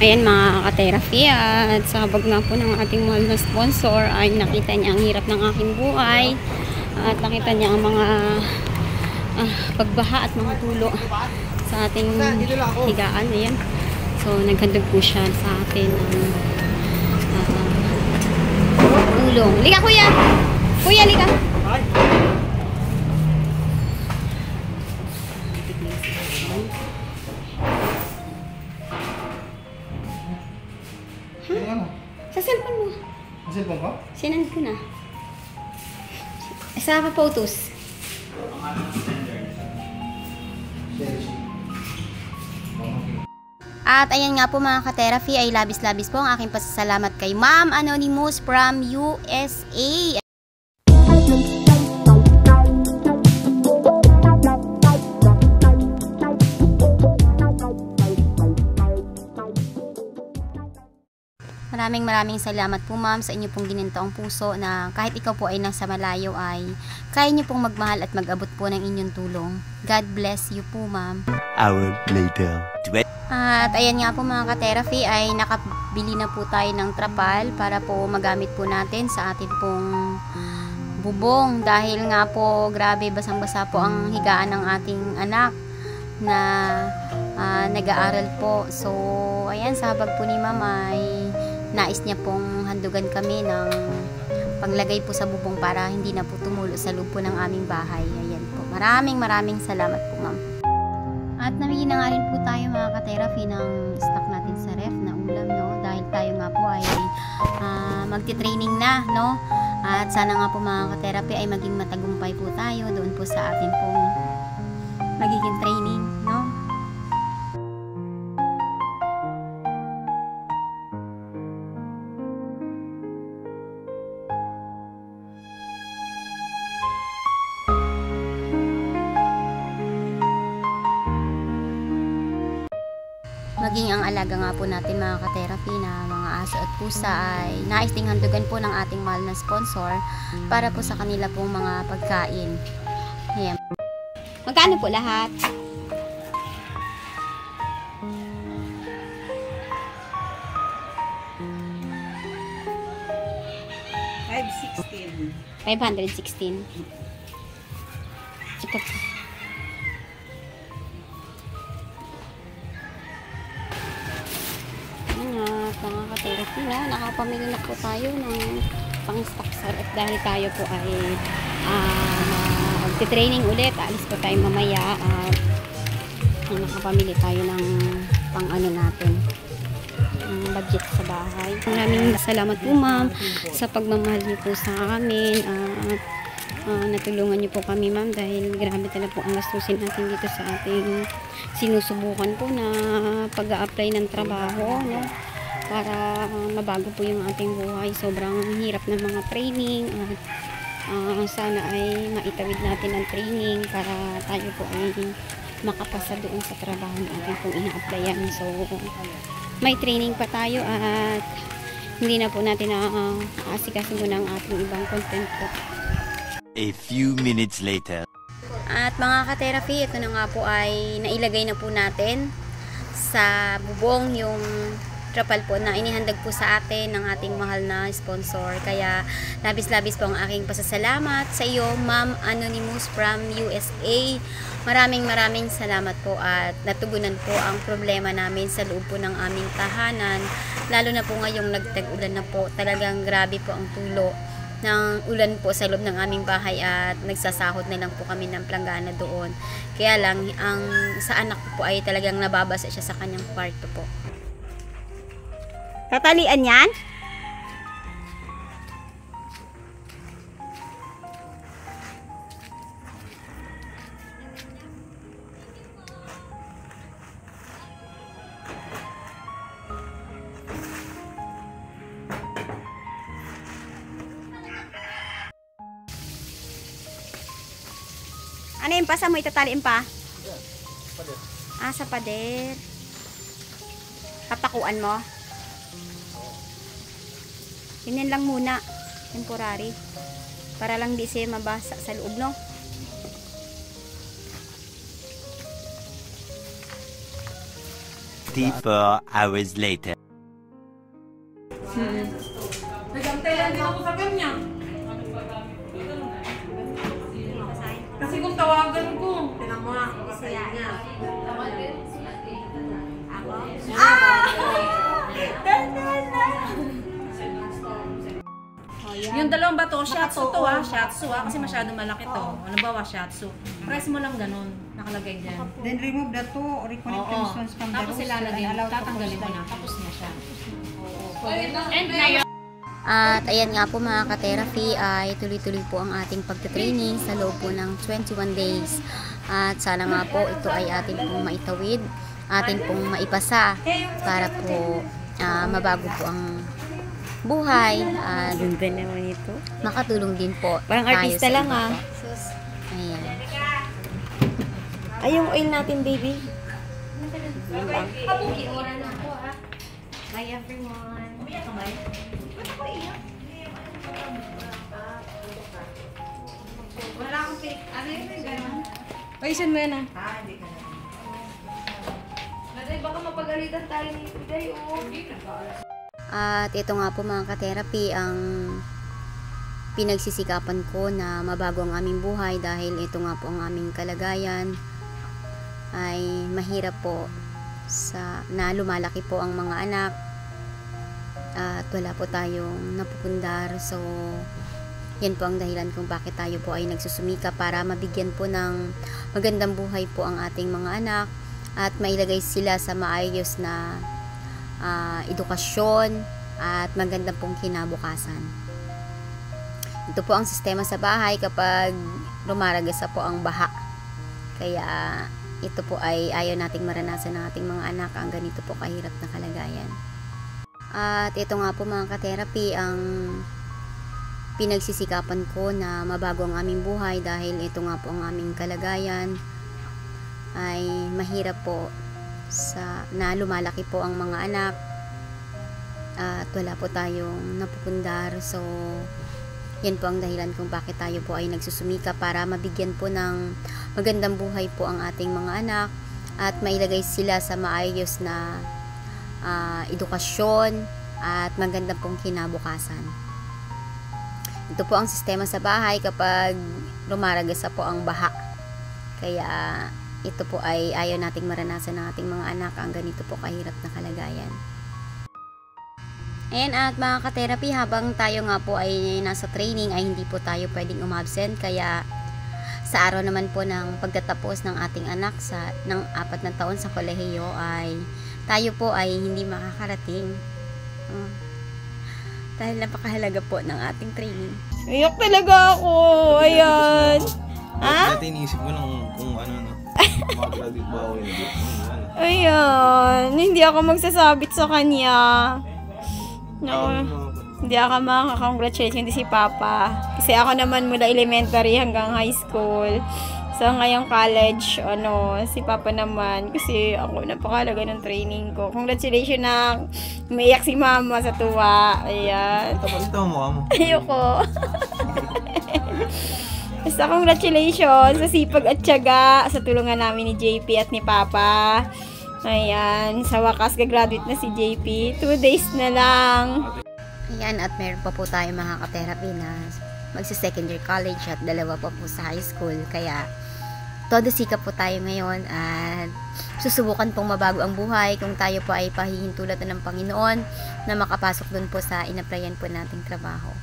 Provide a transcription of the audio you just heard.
Ayan mga ka-therapy, at sa habag nga po ng ating mahal na sponsor ay nakita niya ang hirap ng aking buhay at nakita niya ang mga pagbaha at mga tulo sa ating higaan. Ayan. So naghandog po siya sa atin ng tulong. Lika kuya! Kuya, lika! Sa cellphone mo. Sa cellphone ko? Sinand ko na. Sa photos. At ayan nga po mga ka-therapy, ay labis-labis po ang aking pasasalamat kay Ma'am Anonymous from USA. Maraming salamat po ma'am sa inyo pong ginintaong puso na kahit ikaw po ay nasa malayo ay kaya niyo pong magmahal at mag-abot po ng inyong tulong. God bless you po ma'am. Hour later. At ayan nga po mga ka-therapy, ay nakabili na po tayo ng trapal para po magamit po natin sa atin pong bubong. Dahil nga po grabe basang-basa po ang higaan ng ating anak na nag-aaral po. So ayan, sa habag po ni mama ay nais niya pong handugan kami ng panglagay po sa bubong para hindi na po tumulo sa loob po ng aming bahay. Ayan po. Maraming salamat po ma'am. At namili na nga rin po tayo mga ka-therapy ng stock natin sa ref na ulam, no? Dahil tayo nga po ay magti-training na, no? At sana nga po mga ka-therapy ay maging matagumpay po tayo doon po sa atin pong magiging training, no? Maging ang alaga nga po natin mga ka-therapy na mga aso at pusa ay nais ding handugan po ng ating mahal na sponsor para po sa kanila pong mga pagkain. Ayan. Magkano po lahat? $516. Ito po. Mga ka-therapy na, nakapamili na po tayo ng pang-stock sa ref dahil tayo po ay magti-training ulit. Alis po tayo mamaya at nakapamili tayo ng pang-ano natin, budget sa bahay. Maraming salamat po ma'am sa pagmamahal niyo po sa amin at natulungan niyo po kami ma'am dahil grabe talaga po ang gastusin natin dito sa ating sinusubukan po na pag-a-apply ng trabaho, no? Para mabago po yung ating buhay. Sobrang hirap ng mga training at sana ay maitawid natin ang training para tayo po ay makapasa doon sa trabaho natin kung ina-applyan. So may training pa tayo at hindi na po natin aasikaso muna ang ating ibang content po. A few minutes later. At mga ka-therapy, ito na nga po ay nailagay na po natin sa bubong yung trapal po na inihandag po sa atin ng ating mahal na sponsor. Kaya labis-labis po ang aking pasasalamat sa iyo Ma'am Anonymous from USA. Maraming salamat po at natugunan po ang problema namin sa loob po ng aming tahanan. Lalo na po ngayong nagtag-ulan na po. Talagang grabe po ang tulo ng ulan po sa loob ng aming bahay at nagsasahod na lang po kami ng planggana doon. Kaya lang, ang sa anak ko po ay talagang nababasa siya sa kanyang kwarto po. Tatalian yan? Ano yung pasa mo? Itataliin pa? Sa pader. Papakuan mo? Ganyan lang muna. Temporary. Para lang di siya mabasa sa loob, no? 24 hours later. Nag-antay lang din ako sa kanya. Kasi kung tawagan ko, tinama kasi niya. Yung dalawang bato, shiatsu to shiatsu kasi masyadong malaki to. Halimbawa, shiatsu. Press mo lang ganun, nakalagay dyan. Then remove the two or reconnect the stones from the Tapos roots ilalagay, and allow to tatanggalin mo close na, the- tapos na siya. At ayan nga po mga ka-therapy ay tuloy-tuloy po ang ating pagtitraining sa loob po ng 21 days. At sana nga po ito ay atin pong maitawid, atin pong maipasa para po mabago po ang buhay at Ganda naman ito. makatulong din po Parang tayo artista sa lang iba ah. po. Ayan. Ay, yung oil natin, baby. Hi everyone. Wala akong pick. Ano yun? Gano'n? Paisan mo yan ah. Naday, baka mapagalitan tayo ni Piday. At ito nga po mga ka-therapy ang pinagsisikapan ko na mabago ang aming buhay dahil ito nga po ang aming kalagayan ay mahirap po na lumalaki po ang mga anak at wala po tayong napupundar. So yan po ang dahilan kung bakit tayo po ay nagsusumika para mabigyan po ng magandang buhay po ang ating mga anak at mailagay sila sa maayos na edukasyon at magandang pong kinabukasan. Ito po ang sistema sa bahay kapag rumaragasa po ang baha. Kaya ito po ay ayaw nating maranasan ng ating mga anak ang ganito po kahirap na kalagayan. At ito nga po mga ka-therapy ang pinagsisikapan ko na mabago ang aming buhay dahil ito nga po ang aming kalagayan ay mahirap po na lumalaki po ang mga anak at wala po tayong napupundar. So yan po ang dahilan kung bakit tayo po ay nagsusumika para mabigyan po ng magandang buhay po ang ating mga anak at mailagay sila sa maayos na edukasyon at magandang pong kinabukasan. Ito po ang sistema sa bahay kapag rumaragasa po ang baha. Kaya ito po ay ayaw nating maranasan ng ating mga anak ang ganito po kahirap na kalagayan. Ayan, at mga ka-therapy, habang tayo nga po ay nasa training ay hindi po tayo pwedeng umabsent. Kaya sa araw naman po ng pagtatapos ng ating anak ng 4 na taon sa kolehiyo ay tayo po ay hindi makakarating. Dahil napakahalaga po ng ating training. Iyak talaga ako. Ayan. Ha? Dati iniisip mo lang kung ano na. Makagraduate ba ako yun? Ayan. Hindi ako magsasabit sa kanya. Naku. Hindi ako makaka-congratulate hindi si Papa. Kasi ako naman mula elementary hanggang high school. So ngayong college, si Papa naman. Kasi ako napakalaga ng training ko. Congratulations na umiyak si Mama sa tuwa. Ayan. Tapos mo mo. Ayoko. Basta congratulations sa sipag at tiyaga sa tulungan namin ni JP at ni Papa. Ayan, sa wakas gagraduate na si JP. 2 days na lang. Ayan, at meron pa po tayo mga ka-therapy na magsa-secondary college at 2 pa po sa high school. Kaya todo sikap po tayo ngayon at susubukan pong mabago ang buhay kung tayo po ay pahihintulot ng Panginoon na makapasok dun po sa inaplayan po nating trabaho.